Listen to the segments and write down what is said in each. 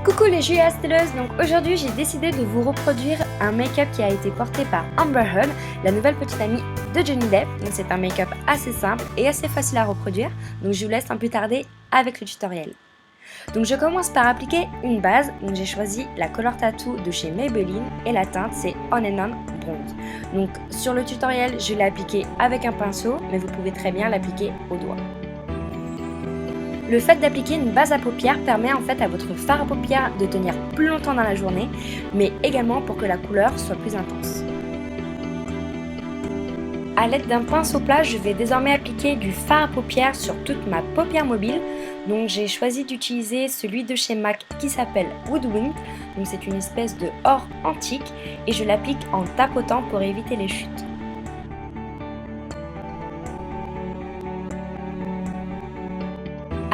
Coucou les Julia Stelleuses, donc aujourd'hui j'ai décidé de vous reproduire un make-up qui a été porté par Amber Heard, la nouvelle petite amie de Johnny Depp. Donc c'est un make-up assez simple et assez facile à reproduire, donc je vous laisse sans plus tarder avec le tutoriel. Donc je commence par appliquer une base, donc j'ai choisi la Color Tattoo de chez Maybelline et la teinte c'est On and On Bronze. Donc sur le tutoriel je l'ai appliqué avec un pinceau, mais vous pouvez très bien l'appliquer au doigt. Le fait d'appliquer une base à paupières permet en fait à votre fard à paupières de tenir plus longtemps dans la journée, mais également pour que la couleur soit plus intense. A l'aide d'un pinceau plat, je vais désormais appliquer du fard à paupières sur toute ma paupière mobile. Donc j'ai choisi d'utiliser celui de chez MAC qui s'appelle Woodwind. Donc c'est une espèce de or antique et je l'applique en tapotant pour éviter les chutes.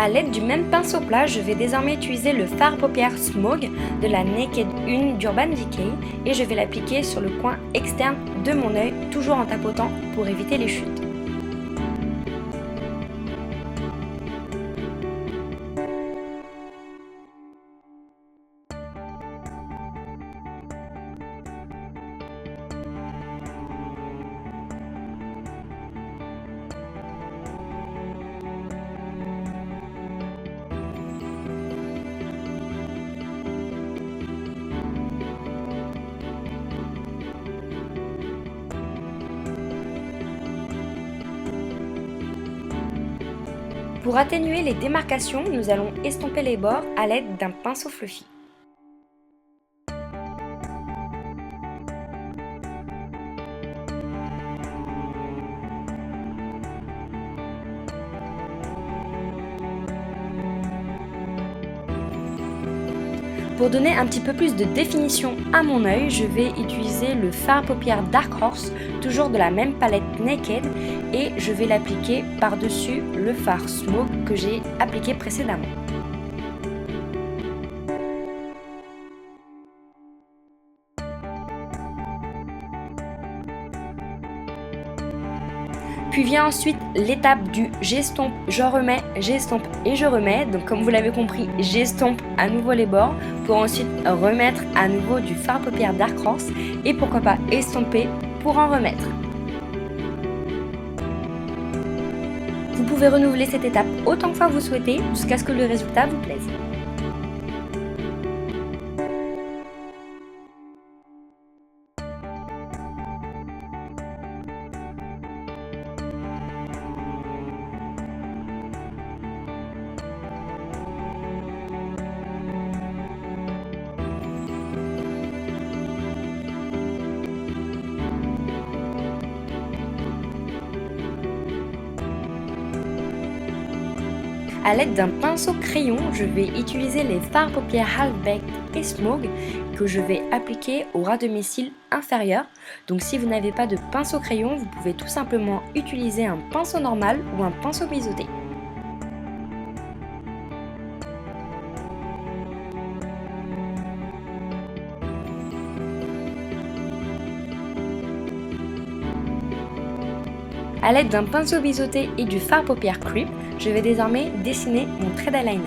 A l'aide du même pinceau plat, je vais désormais utiliser le fard à paupières Smog de la Naked 1 d'Urban Decay et je vais l'appliquer sur le coin externe de mon œil, toujours en tapotant pour éviter les chutes. Pour atténuer les démarcations, nous allons estomper les bords à l'aide d'un pinceau fluffy. Pour donner un petit peu plus de définition à mon œil, je vais utiliser le fard à paupières Dark Horse, toujours de la même palette Naked, et je vais l'appliquer par-dessus le fard Smoke que j'ai appliqué précédemment. Puis vient ensuite l'étape du j'estompe, je remets, j'estompe et je remets. Donc comme vous l'avez compris, j'estompe à nouveau les bords pour ensuite remettre à nouveau du fard à paupières Dark Horse et pourquoi pas estomper pour en remettre. Vous pouvez renouveler cette étape autant de fois que vous souhaitez jusqu'à ce que le résultat vous plaise. A l'aide d'un pinceau crayon, je vais utiliser les fards à paupières Half Baked et Smog que je vais appliquer au ras de mes cils inférieurs. Donc si vous n'avez pas de pinceau crayon, vous pouvez tout simplement utiliser un pinceau normal ou un pinceau biseauté. A l'aide d'un pinceau biseauté et du fard à paupières Creep, je vais désormais dessiner mon trait d'eyeliner.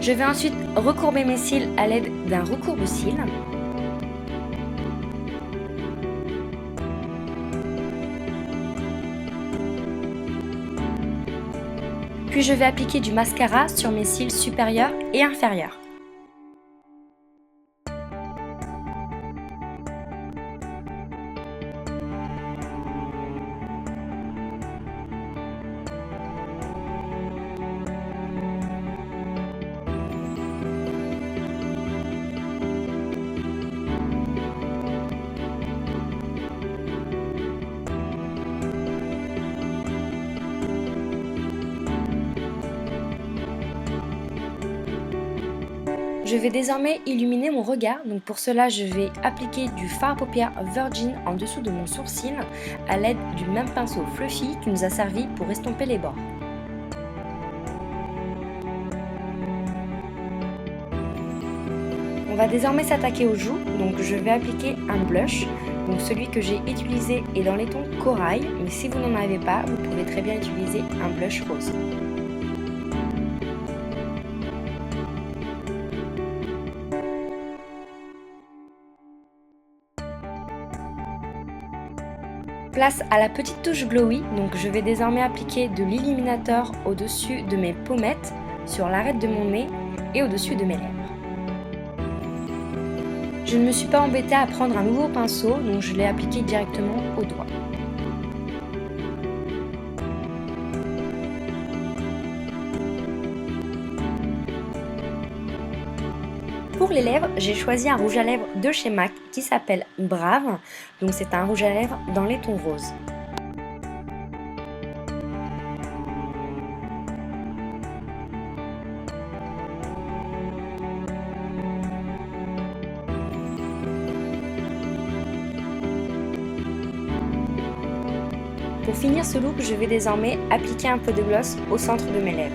Je vais ensuite recourber mes cils à l'aide d'un recourbe-cils. Puis je vais appliquer du mascara sur mes cils supérieurs et inférieurs. Je vais désormais illuminer mon regard, donc pour cela je vais appliquer du fard à paupières Virgin en dessous de mon sourcil à l'aide du même pinceau Fluffy qui nous a servi pour estomper les bords. On va désormais s'attaquer aux joues, donc je vais appliquer un blush, donc celui que j'ai utilisé est dans les tons corail, mais si vous n'en avez pas, vous pouvez très bien utiliser un blush rose. Place à la petite touche glowy, donc je vais désormais appliquer de l'illuminateur au-dessus de mes pommettes, sur l'arête de mon nez et au-dessus de mes lèvres. Je ne me suis pas embêtée à prendre un nouveau pinceau, donc je l'ai appliqué directement au doigt. Pour les lèvres, j'ai choisi un rouge à lèvres de chez MAC qui s'appelle Brave, donc c'est un rouge à lèvres dans les tons roses. Pour finir ce look, je vais désormais appliquer un peu de gloss au centre de mes lèvres.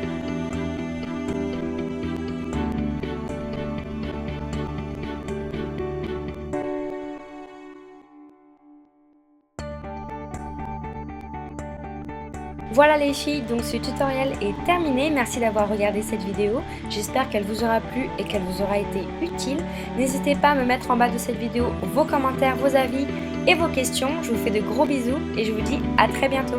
Voilà les filles, donc ce tutoriel est terminé. Merci d'avoir regardé cette vidéo. J'espère qu'elle vous aura plu et qu'elle vous aura été utile. N'hésitez pas à me mettre en bas de cette vidéo vos commentaires, vos avis et vos questions. Je vous fais de gros bisous et je vous dis à très bientôt.